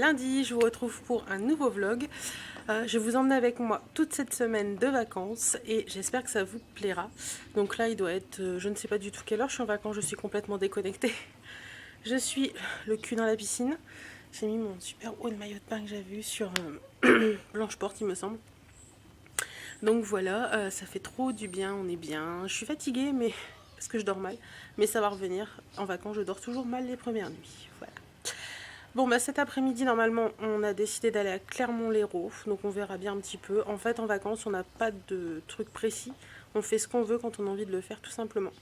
lundi, je vous retrouve pour un nouveau vlog. Je vais vous emmener avec moi toute cette semaine de vacances et j'espère que ça vous plaira. Donc là il doit être, je ne sais pas du tout quelle heure, je suis en vacances, je suis complètement déconnectée. Je suis le cul dans la piscine. J'ai mis mon super haut de maillot de bain que j'avais eu sur Blanche Porte il me semble. Donc voilà, ça fait trop du bien, on est bien. Je suis fatiguée mais parce que je dors mal, mais ça va revenir. En vacances je dors toujours mal les premières nuits. Voilà. Bon bah cet après-midi normalement on a décidé d'aller à Clermont-Lérault, donc on verra bien un petit peu. En fait en vacances on n'a pas de truc précis, on fait ce qu'on veut quand on a envie de le faire tout simplement.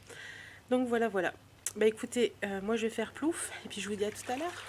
Donc voilà voilà. Bah écoutez, moi je vais faire plouf et puis je vous dis à tout à l'heure.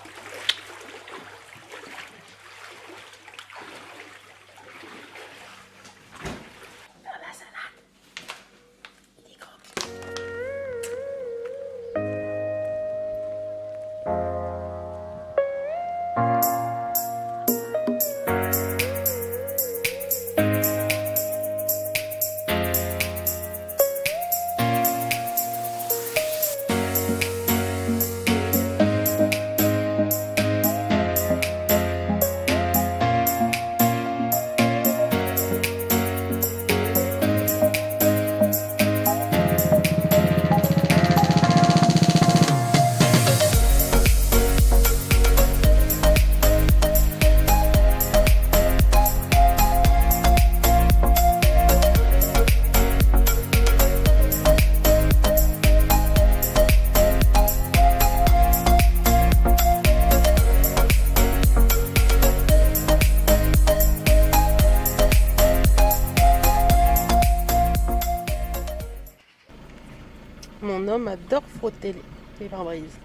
Mon homme adore frotter les pare-brises.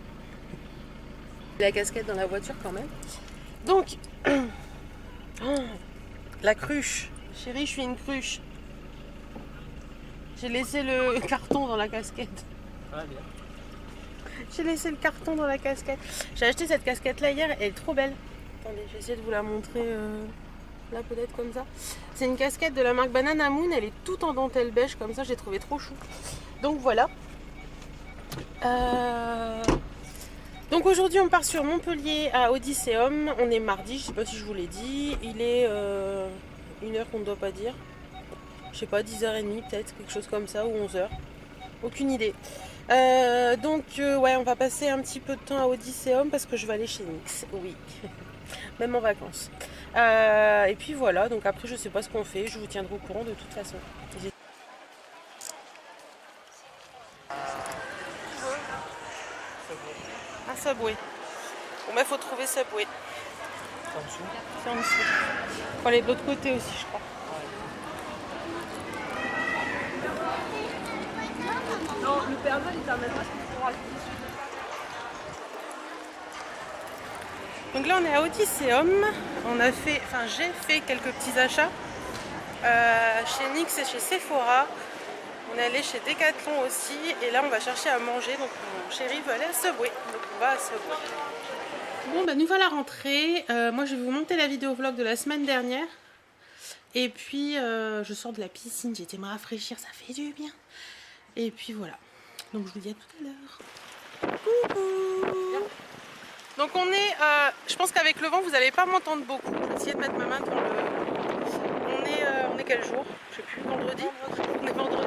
La casquette dans la voiture quand même. Donc, la cruche. Chérie, je suis une cruche. J'ai laissé le carton dans la casquette. Ah, bien. J'ai laissé le carton dans la casquette. J'ai acheté cette casquette là hier, elle est trop belle. Attendez, je vais essayer de vous la montrer là peut-être comme ça. C'est une casquette de la marque Banana Moon, elle est toute en dentelle beige comme ça, j'ai trouvé trop chou. Donc voilà. Donc aujourd'hui on part sur Montpellier à Odysseum. On est mardi, je sais pas si je vous l'ai dit. Il est une heure qu'on ne doit pas dire. Je sais pas, 10h30 peut-être, quelque chose comme ça, ou 11h. Aucune idée. Ouais, on va passer un petit peu de temps à Odysseum parce que je vais aller chez NYX, oui. Même en vacances. Et puis voilà, donc après je sais pas ce qu'on fait, je vous tiendrai au courant de toute façon. Un Subway. Bon bah faut trouver Subway. C'est en dessous. C'est en dessous. Faut aller de l'autre côté aussi je crois. Non, le Père Noël il permettra de pouvoir. Donc là on est à Odysseum. J'ai fait quelques petits achats chez NYX et chez Sephora. On est allé chez Decathlon aussi et là on va chercher à manger. Donc mon chéri veut aller à Subway. Donc on va à Subway. Bon bah nous voilà rentrés. Moi je vais vous monter la vidéo vlog de la semaine dernière. Et puis je sors de la piscine, j'ai été me rafraîchir, ça fait du bien. Et puis voilà. Donc je vous dis à tout à l'heure. Coucou. Donc on est, je pense qu'avec le vent vous n'allez pas m'entendre beaucoup. Je vais essayer de mettre ma main devant le... On est quel jour? Je sais plus, vendredi. On est vendredi.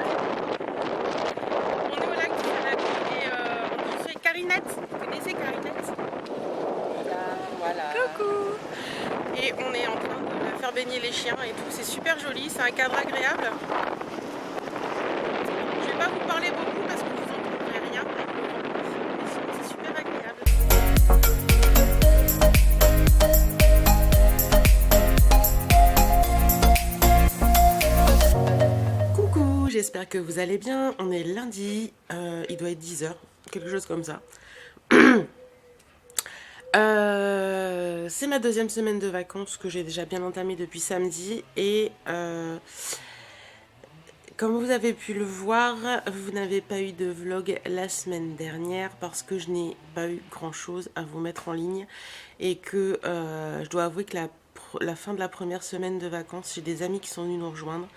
On est au lac du Fanac et on est chez Carinette. Vous connaissez Carinette? Voilà. Coucou. Et on est en train de faire baigner les chiens et tout. C'est super joli, c'est un cadre agréable. Je vais pas vous parler beaucoup parce que vous n'entendrez rien avec le vent. Mais sinon c'est super agréable. Coucou, j'espère que vous allez bien. On est lundi, il doit être 10h, quelque chose comme ça. C'est ma deuxième semaine de vacances que j'ai déjà bien entamée depuis samedi et comme vous avez pu le voir, vous n'avez pas eu de vlog la semaine dernière parce que je n'ai pas eu grand chose à vous mettre en ligne et que je dois avouer que la fin de la première semaine de vacances, j'ai des amis qui sont venus nous rejoindre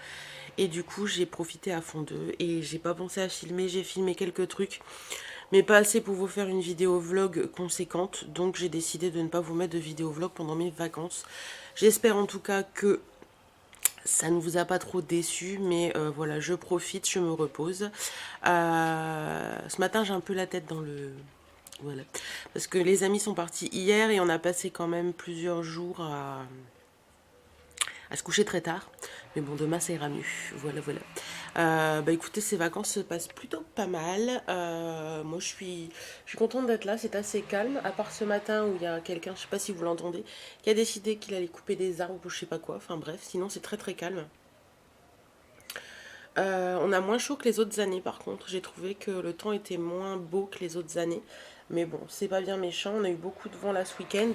et du coup j'ai profité à fond d'eux et j'ai pas pensé à filmer, j'ai filmé quelques trucs mais pas assez pour vous faire une vidéo vlog conséquente. Donc j'ai décidé de ne pas vous mettre de vidéo vlog pendant mes vacances. J'espère en tout cas que ça ne vous a pas trop déçu, mais voilà, je profite, je me repose. Ce matin, j'ai un peu la tête dans le... Voilà. Parce que les amis sont partis hier et on a passé quand même plusieurs jours à se coucher très tard. Mais bon, demain, ça ira mieux. Voilà, voilà. Bah écoutez, ces vacances se passent plutôt pas mal. Moi, je suis contente d'être là. C'est assez calme. À part ce matin où il y a quelqu'un, je sais pas si vous l'entendez, qui a décidé qu'il allait couper des arbres ou je sais pas quoi. Enfin bref, sinon c'est très très calme. On a moins chaud que les autres années par contre. J'ai trouvé que le temps était moins beau que les autres années. Mais bon, c'est pas bien méchant. On a eu beaucoup de vent là ce week-end.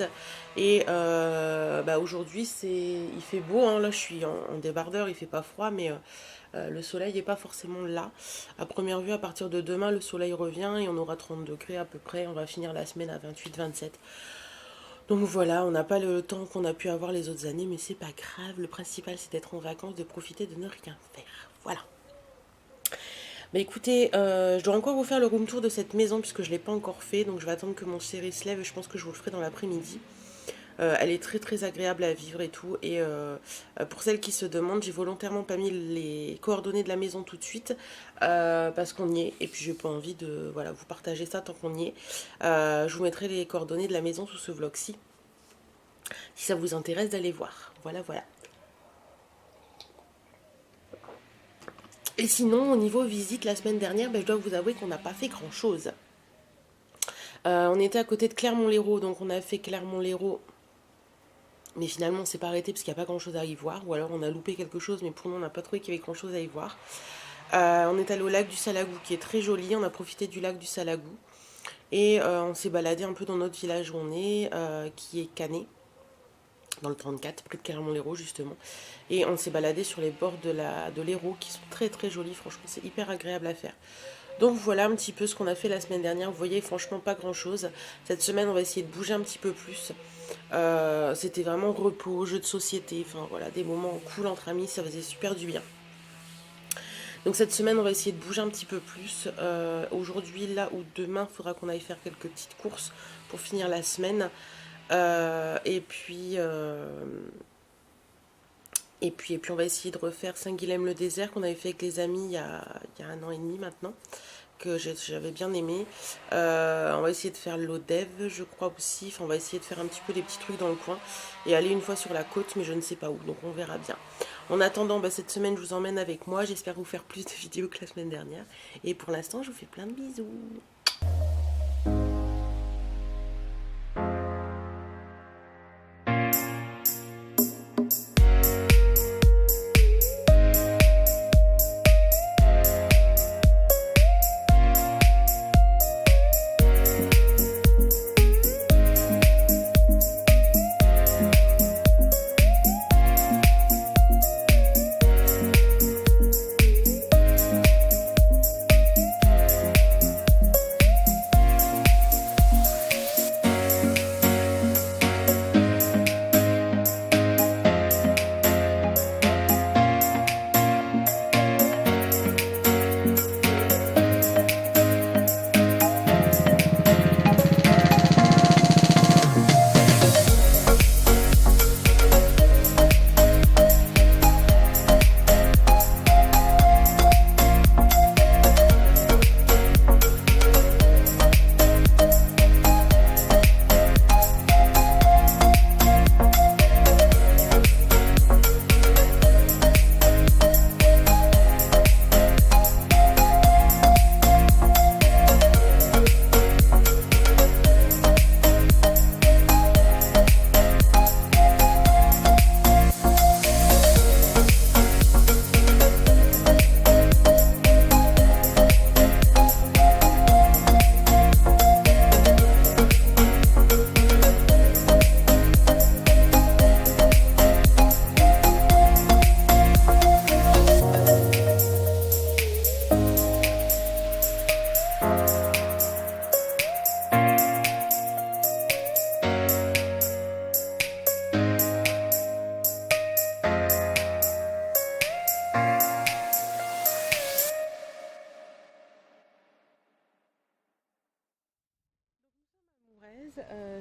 Et bah aujourd'hui, il fait beau. Hein. Là, je suis en débardeur. Il fait pas froid, mais le soleil n'est pas forcément là. À première vue, à partir de demain, le soleil revient et on aura 30 degrés à peu près. On va finir la semaine à 28-27. Donc voilà, on n'a pas le temps qu'on a pu avoir les autres années, mais c'est pas grave. Le principal, c'est d'être en vacances, de profiter, de ne rien faire. Voilà. Bah écoutez, je dois encore vous faire le room tour de cette maison puisque je ne l'ai pas encore fait. Donc je vais attendre que mon chéri se lève et je pense que je vous le ferai dans l'après-midi. Elle est très très agréable à vivre et tout. Et pour celles qui se demandent, j'ai volontairement pas mis les coordonnées de la maison tout de suite. Parce qu'on y est. Et puis j'ai pas envie de voilà, vous partager ça tant qu'on y est. Je vous mettrai les coordonnées de la maison sous ce vlog-ci. Si ça vous intéresse d'aller voir. Voilà, voilà. Et sinon, au niveau visite, la semaine dernière, je dois vous avouer qu'on n'a pas fait grand-chose. On était à côté de Clermont-Lérault, donc on a fait Clermont-Lérault. Mais finalement, on s'est pas arrêté parce qu'il n'y a pas grand-chose à y voir. Ou alors, on a loupé quelque chose, mais pour nous, on n'a pas trouvé qu'il y avait grand-chose à y voir. On est allé au lac du Salagou, qui est très joli. On a profité du lac du Salagou. Et on s'est baladé un peu dans notre village où on est, qui est Canet. Dans le 34, près de Clermont-Lérault justement. Et on s'est baladé sur les bords de l'Hérault qui sont très très jolis, franchement c'est hyper agréable à faire. Donc voilà un petit peu ce qu'on a fait la semaine dernière, vous voyez franchement pas grand chose. Cette semaine on va essayer de bouger un petit peu plus. C'était vraiment repos, jeu de société, enfin voilà, des moments cool entre amis, ça faisait super du bien. Donc cette semaine on va essayer de bouger un petit peu plus. Aujourd'hui là ou demain il faudra qu'on aille faire quelques petites courses pour finir la semaine. Et puis on va essayer de refaire Saint-Guilhem-le-Désert qu'on avait fait avec les amis il y a 1 an et demi maintenant, que j'avais bien aimé. On va essayer de faire l'Odève, je crois aussi. Enfin, on va essayer de faire un petit peu des petits trucs dans le coin et aller une fois sur la côte, mais je ne sais pas où, donc on verra bien. En attendant, cette semaine, je vous emmène avec moi. J'espère vous faire plus de vidéos que la semaine dernière. Et pour l'instant, je vous fais plein de bisous.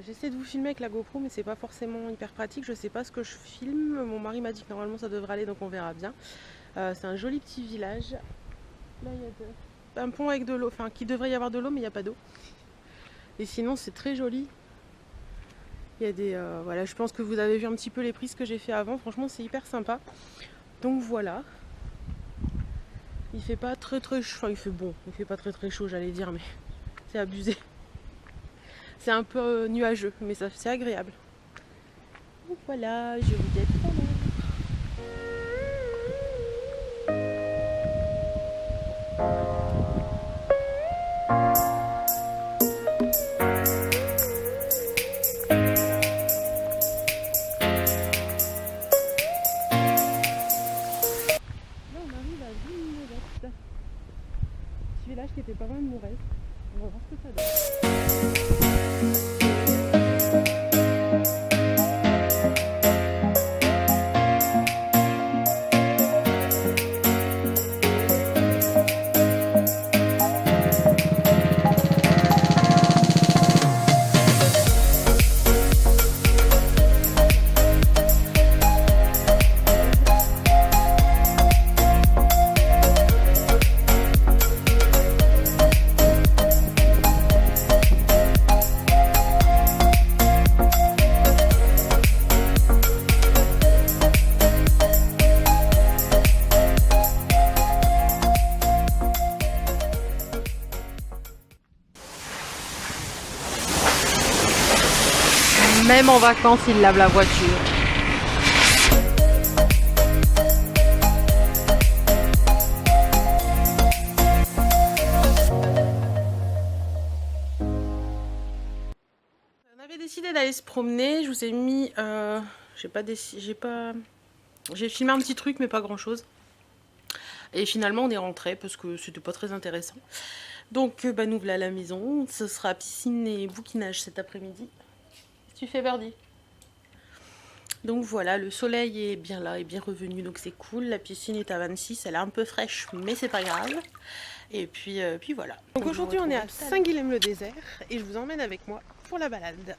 J'essaie de vous filmer avec la GoPro mais c'est pas forcément hyper pratique, je sais pas ce que je filme. Mon mari m'a dit que normalement ça devrait aller donc on verra bien. C'est un joli petit village. Là il y a un pont avec de l'eau, enfin qui devrait y avoir de l'eau mais il n'y a pas d'eau. Et sinon c'est très joli. Il y a des voilà, je pense que vous avez vu un petit peu les prises que j'ai fait avant, franchement c'est hyper sympa. Donc voilà. Il fait pas très chaud, enfin il fait bon, il fait pas très chaud j'allais dire mais c'est abusé. C'est un peu nuageux, mais c'est agréable. Donc voilà, je vous dis à tout à l'heure. Là, on arrive à Villeneuve. Petit village qui était pas loin de Mourez. On va voir ce que ça donne. Même en vacances, il lave la voiture. On avait décidé d'aller se promener. Je vous ai mis, j'ai filmé un petit truc, mais pas grand chose. Et finalement, on est rentré parce que c'était pas très intéressant. Donc, nous voilà à la maison. Ce sera piscine et bouquinage cet après-midi. Tu fais Birdie. Donc voilà, le soleil est bien là, est bien revenu, donc c'est cool. La piscine est à 26, elle est un peu fraîche, mais c'est pas grave. Et puis voilà. Donc aujourd'hui on est à Saint-Guilhem-le-Désert et je vous emmène avec moi pour la balade.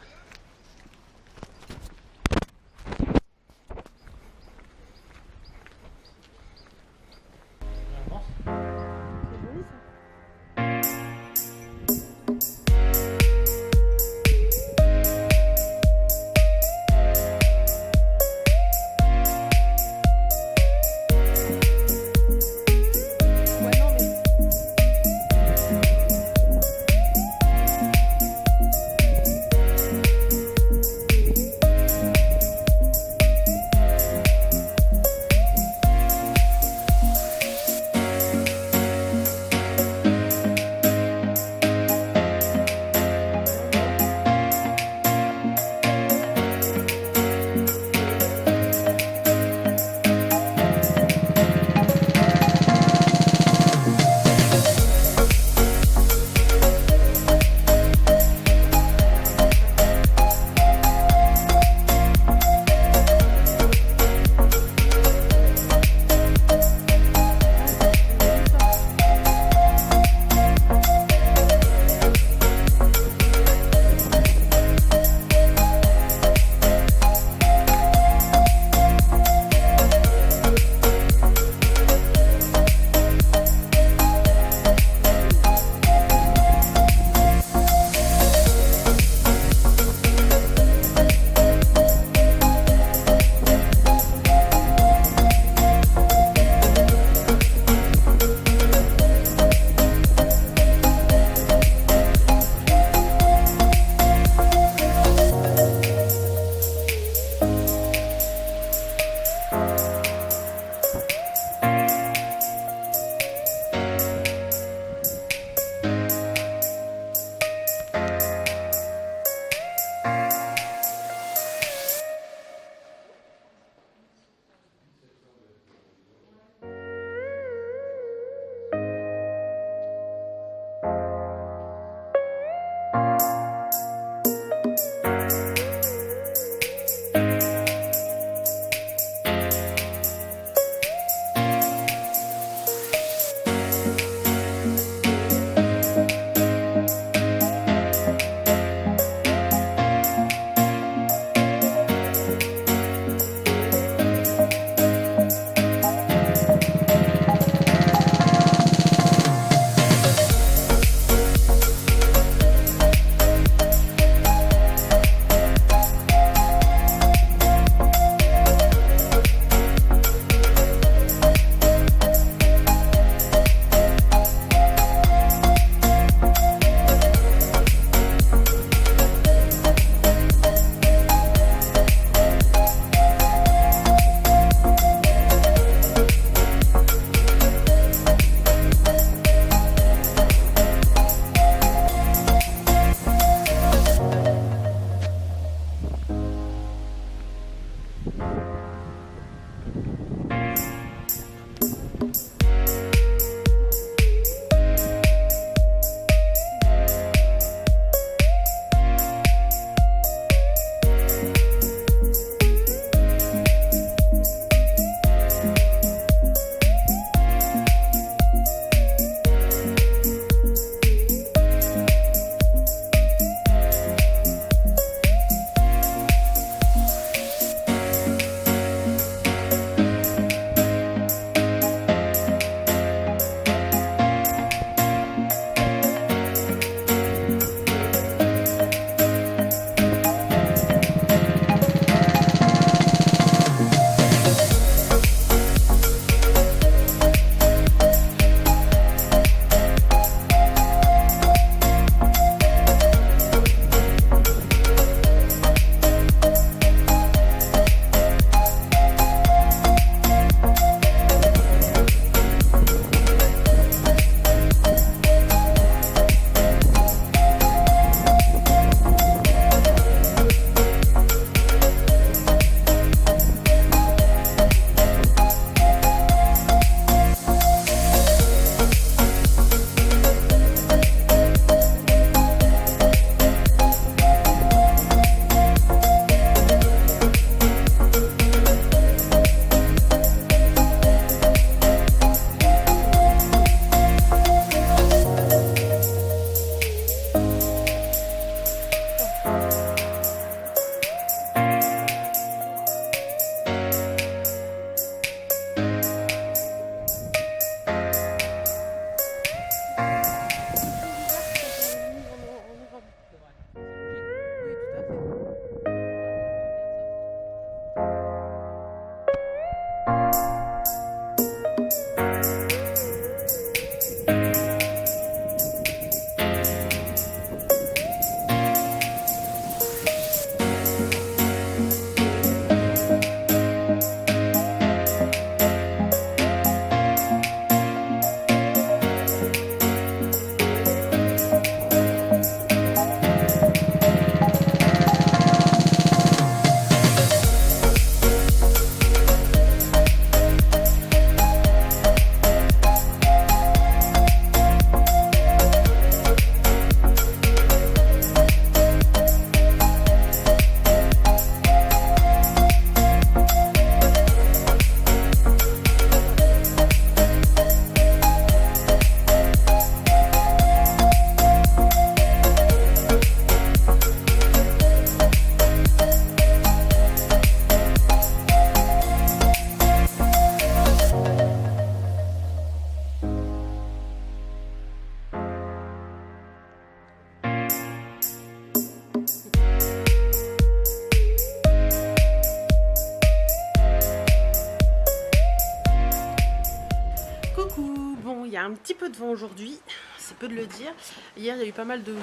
a un petit peu de vent aujourd'hui, c'est peu de le dire. Hier, il y a eu pas mal de...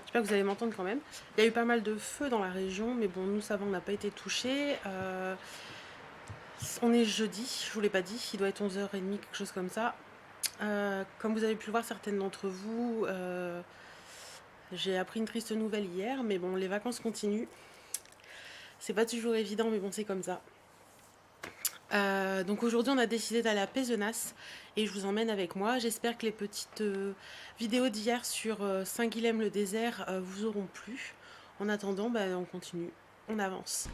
J'espère que vous allez m'entendre quand même. Il y a eu pas mal de feux dans la région, mais bon, nous, ça va, on n'a pas été touchés. On est jeudi, je vous l'ai pas dit, il doit être 11h30, quelque chose comme ça. Comme vous avez pu le voir, certaines d'entre vous, j'ai appris une triste nouvelle hier, mais bon, les vacances continuent. C'est pas toujours évident, mais bon, c'est comme ça. Donc aujourd'hui, on a décidé d'aller à Pézenas et je vous emmène avec moi. J'espère que les petites vidéos d'hier sur Saint-Guilhem-le-Désert vous auront plu. En attendant, bah, on continue, on avance.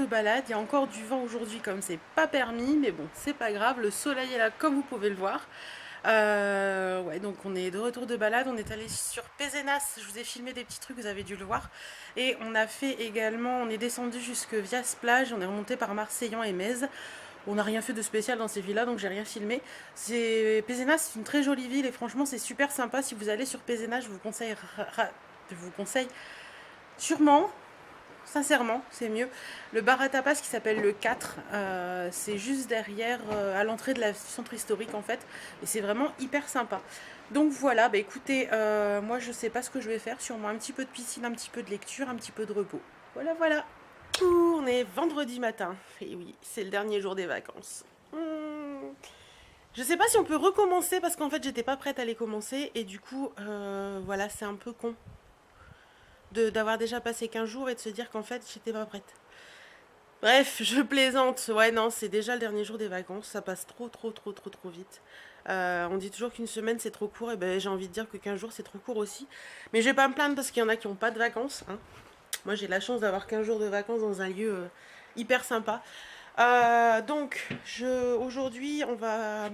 Balade. Il y a encore du vent aujourd'hui comme c'est pas permis, mais bon, c'est pas grave, le soleil est là comme vous pouvez le voir. Ouais, donc on est de retour de balade, on est allé sur Pézenas, je vous ai filmé des petits trucs, vous avez dû le voir. Et on a fait également, on est descendu jusque Vias-Plage, on est remonté par Marseillan et Metz. On n'a rien fait de spécial dans ces villes-là, donc j'ai rien filmé. Pézenas, c'est une très jolie ville et franchement c'est super sympa. Si vous allez sur Pézenas, je vous conseille sûrement. Sincèrement, c'est mieux. Le bar à tapas qui s'appelle le 4, c'est juste derrière, à l'entrée de la centre historique en fait. Et c'est vraiment hyper sympa. Donc voilà, bah écoutez, moi je sais pas ce que je vais faire. Sûrement un petit peu de piscine, un petit peu de lecture, un petit peu de repos. Voilà, voilà. On est vendredi matin. Et oui, c'est le dernier jour des vacances. Je sais pas si on peut recommencer parce qu'en fait j'étais pas prête à les commencer. Et du coup, voilà, c'est un peu con. D'avoir déjà passé 15 jours et de se dire qu'en fait j'étais pas prête. Bref, je plaisante. Ouais, non, c'est déjà le dernier jour des vacances. Ça passe trop vite. On dit toujours qu'une semaine c'est trop court. Et ben j'ai envie de dire que 15 jours c'est trop court aussi. Mais je vais pas me plaindre parce qu'il y en a qui n'ont pas de vacances. Hein. Moi j'ai la chance d'avoir 15 jours de vacances dans un lieu hyper sympa. Donc, aujourd'hui on va...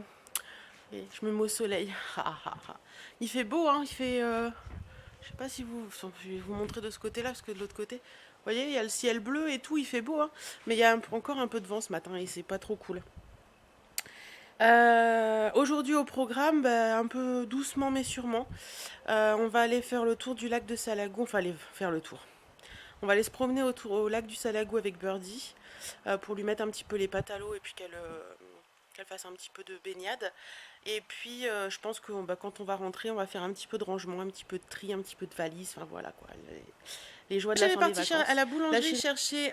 Et je me mets au soleil. Il fait beau, hein. Il fait... Je sais pas si je vais vous montrer de ce côté-là, parce que de l'autre côté, vous voyez, il y a le ciel bleu et tout, il fait beau, hein. Mais il y a encore un peu de vent ce matin et c'est pas trop cool. Aujourd'hui au programme, un peu doucement mais sûrement, on va aller faire le tour du lac de Salagou, enfin aller faire le tour. On va aller se promener au lac du Salagou avec Birdie pour lui mettre un petit peu les pattes à l'eau et puis qu'elle fasse un petit peu de baignade. Et puis je pense que quand on va rentrer, on va faire un petit peu de rangement, un petit peu de tri, un petit peu de valise, enfin voilà quoi. Les joies de la fin des vacances. À la boulangerie chercher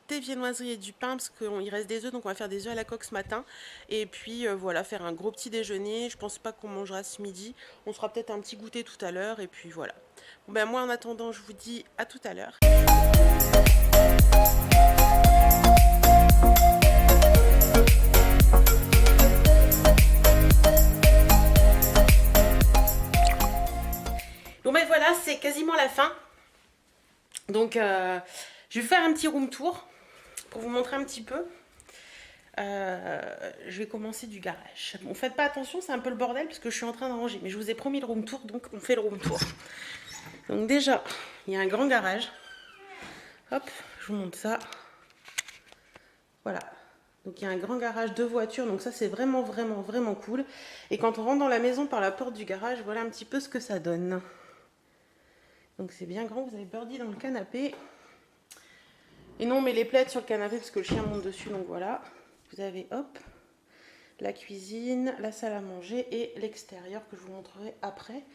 des viennoiseries et du pain parce qu'il reste des œufs, donc on va faire des œufs à la coque ce matin. Et puis voilà, faire un gros petit déjeuner. Je pense pas qu'on mangera ce midi. On fera peut-être un petit goûter tout à l'heure et puis voilà. Bon, moi en attendant, je vous dis à tout à l'heure. Bon voilà, c'est quasiment la fin. Donc je vais faire un petit room tour pour vous montrer un petit peu. Je vais commencer du garage. Bon, faites pas attention, c'est un peu le bordel parce que je suis en train de ranger. Mais je vous ai promis le room tour, donc on fait le room tour. Donc déjà, il y a un grand garage. Hop, je vous montre ça. Voilà. Donc il y a un grand garage de voitures. Donc ça, c'est vraiment, vraiment, vraiment cool. Et quand on rentre dans la maison par la porte du garage, voilà un petit peu ce que ça donne. Donc c'est bien grand. Vous avez Birdie dans le canapé. Et non, on met les plaids sur le canapé parce que le chien monte dessus. Donc voilà. Vous avez, hop, la cuisine, la salle à manger et l'extérieur que je vous montrerai après.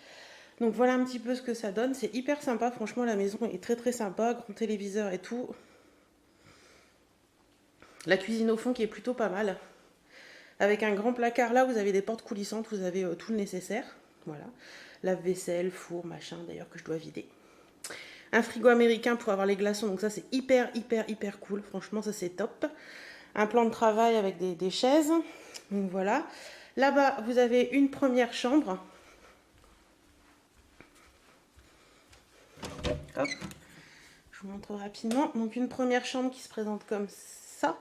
Donc voilà un petit peu ce que ça donne. C'est hyper sympa. Franchement, la maison est très très sympa. Grand téléviseur et tout. La cuisine au fond qui est plutôt pas mal. Avec un grand placard là, vous avez des portes coulissantes. Vous avez tout le nécessaire. Voilà. Lave-vaisselle, four, machin d'ailleurs que je dois vider. Un frigo américain pour avoir les glaçons. Donc ça, c'est hyper hyper hyper cool. Franchement, ça c'est top. Un plan de travail avec des chaises. Donc voilà. Là-bas, vous avez une première chambre. Hop. Je vous montre rapidement. Donc une première chambre qui se présente comme ça.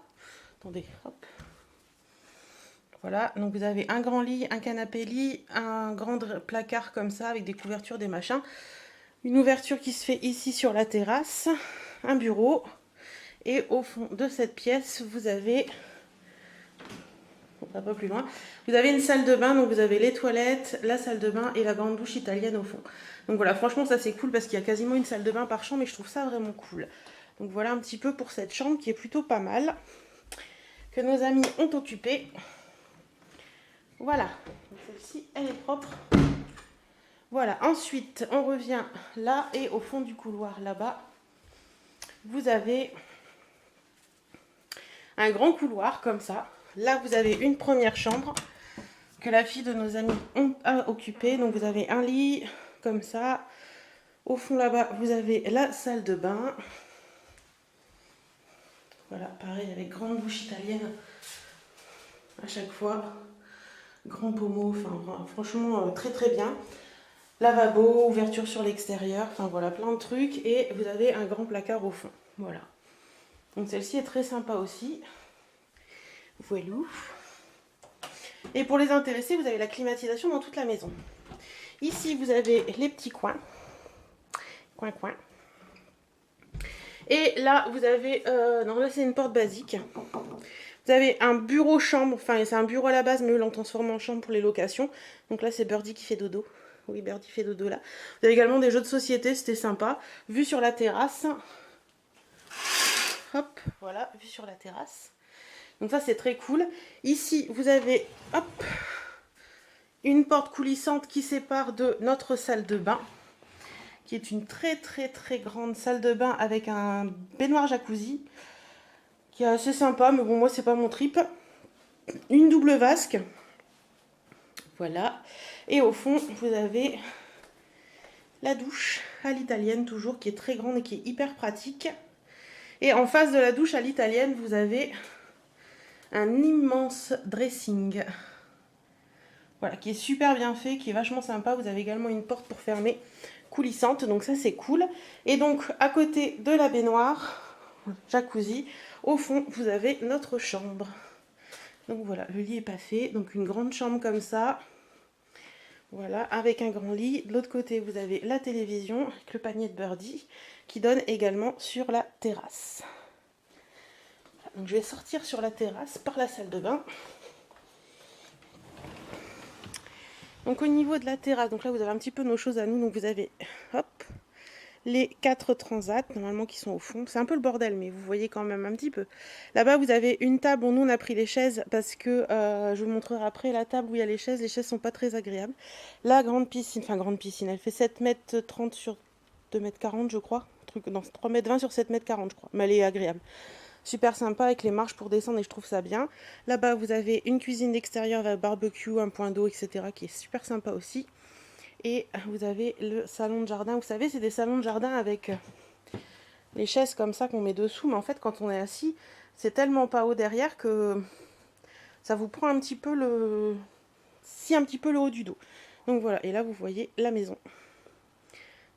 Attendez, hop. Voilà. Donc vous avez un grand lit, un canapé lit, un grand placard comme ça avec des couvertures, des machins. Une ouverture qui se fait ici sur la terrasse. Un bureau. Et au fond de cette pièce, vous avez... un peu plus loin. Vous avez une salle de bain, donc vous avez les toilettes, la salle de bain et la grande douche italienne au fond. Donc voilà, franchement ça c'est cool parce qu'il y a quasiment une salle de bain par chambre et je trouve ça vraiment cool. Donc voilà un petit peu pour cette chambre qui est plutôt pas mal, que nos amis ont occupée. Voilà, celle-ci elle est propre. Voilà, ensuite on revient là et au fond du couloir là-bas, vous avez un grand couloir comme ça. Là, vous avez une première chambre que la fille de nos amis a occupée. Donc, vous avez un lit comme ça. Au fond, là-bas, vous avez la salle de bain. Voilà, pareil, avec grande douche italienne à chaque fois. Grand pommeau, enfin, franchement, très très bien. Lavabo, ouverture sur l'extérieur. Enfin, voilà, plein de trucs. Et vous avez un grand placard au fond. Voilà. Donc, celle-ci est très sympa aussi. Voilà. Et pour les intéressés, vous avez la climatisation dans toute la maison. Ici, vous avez les petits coins. Coin. Et là, vous avez... non, là, c'est une porte basique. Vous avez un bureau chambre. Enfin, c'est un bureau à la base, mais eux l'ont transformé en chambre pour les locations. Donc là, c'est Birdie qui fait dodo. Oui, Birdie fait dodo là. Vous avez également des jeux de société, c'était sympa. Vue sur la terrasse. Hop, voilà, vue sur la terrasse. Donc ça c'est très cool. Ici vous avez hop, une porte coulissante qui sépare de notre salle de bain, qui est une très très très grande salle de bain avec un baignoire jacuzzi, qui est assez sympa, mais bon moi c'est pas mon trip. Une double vasque. Voilà. Et au fond vous avez la douche à l'italienne toujours, qui est très grande et qui est hyper pratique. Et en face de la douche à l'italienne vous avez un immense dressing, voilà, qui est super bien fait, qui est vachement sympa. Vous avez également une porte pour fermer coulissante, donc ça c'est cool. Et donc à côté de la baignoire jacuzzi, au fond vous avez notre chambre. Donc voilà, le lit est pas fait, donc une grande chambre comme ça, voilà, avec un grand lit. De l'autre côté vous avez la télévision avec le panier de Birdie qui donne également sur la terrasse. Donc je vais sortir sur la terrasse par la salle de bain. Donc au niveau de la terrasse, donc là vous avez un petit peu nos choses à nous, donc vous avez hop les 4 transats normalement qui sont au fond. C'est un peu le bordel mais vous voyez quand même un petit peu. Là-bas vous avez une table, bon nous on a pris les chaises parce que je vous montrerai après la table où il y a les chaises sont pas très agréables. La grande piscine, enfin grande piscine, elle fait 7,30 m sur 2,40 m je crois, truc, non 3,20 m sur 7,40 m je crois, mais elle est agréable. Super sympa avec les marches pour descendre et je trouve ça bien. Là-bas vous avez une cuisine d'extérieur avec barbecue, un point d'eau etc. qui est super sympa aussi. Et vous avez le salon de jardin. Vous savez, c'est des salons de jardin avec les chaises comme ça qu'on met dessous. Mais en fait, quand on est assis, c'est tellement pas haut derrière que ça vous prend un petit peu le... Si, un petit peu le haut du dos. Donc voilà, et là vous voyez la maison.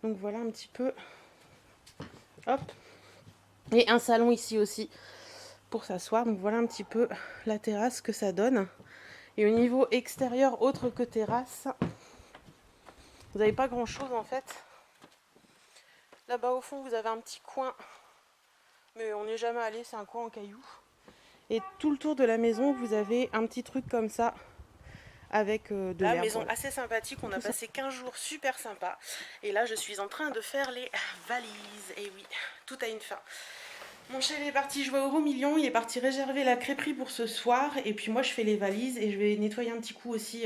Donc voilà un petit peu. Hop. Et un salon ici aussi pour s'asseoir. Donc voilà un petit peu la terrasse que ça donne. Et au niveau extérieur, autre que terrasse... Vous n'avez pas grand chose en fait. Là-bas au fond vous avez un petit coin. Mais on n'est jamais allé, c'est un coin en cailloux. Et tout le tour de la maison vous avez un petit truc comme ça. Avec de l'herbe. La maison assez sympathique, on a passé 15 jours super sympa. Et là je suis en train de faire les valises. Et oui, tout a une fin. Mon chéri est parti jouer au million, il est parti réserver la crêperie pour ce soir. Et puis moi je fais les valises et je vais nettoyer un petit coup aussi,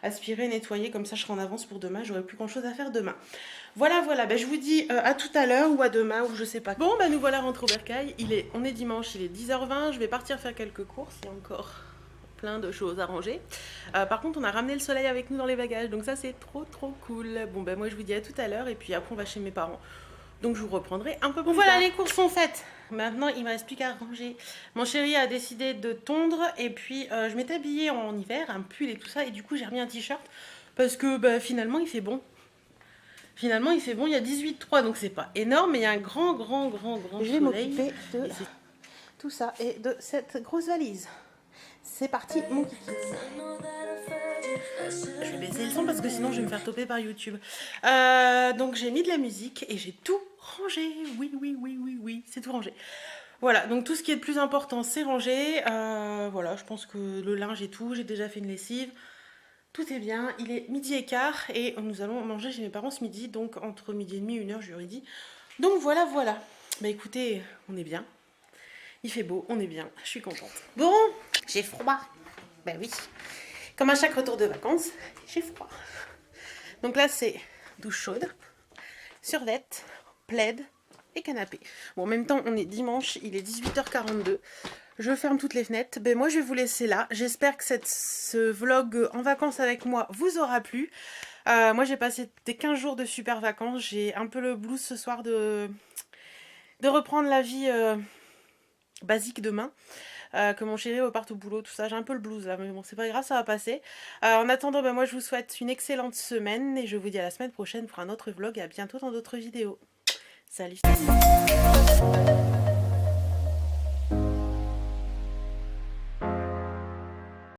aspirer, nettoyer, comme ça je serai en avance pour demain, j'aurai plus grand chose à faire demain. Voilà, ben, je vous dis à tout à l'heure ou à demain ou je sais pas. Bon nous voilà rentrés au bercail, on est dimanche, il est 10h20, je vais partir faire quelques courses, il y a encore plein de choses à ranger. Par contre on a ramené le soleil avec nous dans les bagages, donc ça c'est trop cool. Bon moi je vous dis à tout à l'heure et puis après on va chez mes parents. Donc je vous reprendrai un peu plus tard. Voilà, les courses sont faites. Maintenant, il ne me reste plus qu'à ranger. Mon chéri a décidé de tondre. Et puis, je m'étais habillée en hiver, un pull et tout ça. Et du coup, j'ai remis un t-shirt. Parce que finalement, il fait bon. Finalement, il fait bon. Il y a 18,3. Donc, c'est pas énorme. Mais il y a un grand soleil. Je vais m'occuper de tout ça. Et de cette grosse valise. C'est parti, mon kiki. Je vais baisser le son parce que sinon je vais me faire toper par YouTube. Donc j'ai mis de la musique et j'ai tout rangé. Oui, c'est tout rangé. Voilà, donc tout ce qui est le plus important c'est rangé. Voilà, je pense que le linge et tout, j'ai déjà fait une lessive. Tout est bien, il est 12h15 et nous allons manger chez mes parents ce midi. Donc entre midi et demi, 1h, je leur ai dit. Donc voilà. Bah écoutez, on est bien. Il fait beau, on est bien, je suis contente. Bon, j'ai froid. Ben oui. Comme à chaque retour de vacances, j'ai froid. Donc là, c'est douche chaude, survette, plaid et canapé. Bon, en même temps, on est dimanche, il est 18h42. Je ferme toutes les fenêtres. Ben moi, je vais vous laisser là. J'espère que ce vlog en vacances avec moi vous aura plu. Moi, j'ai passé des 15 jours de super vacances. J'ai un peu le blues ce soir de reprendre la vie basique demain. Que mon chéri reparte au boulot, tout ça, j'ai un peu le blues là, mais bon c'est pas grave, ça va passer. En attendant, moi je vous souhaite une excellente semaine et je vous dis à la semaine prochaine pour un autre vlog et à bientôt dans d'autres vidéos. Salut.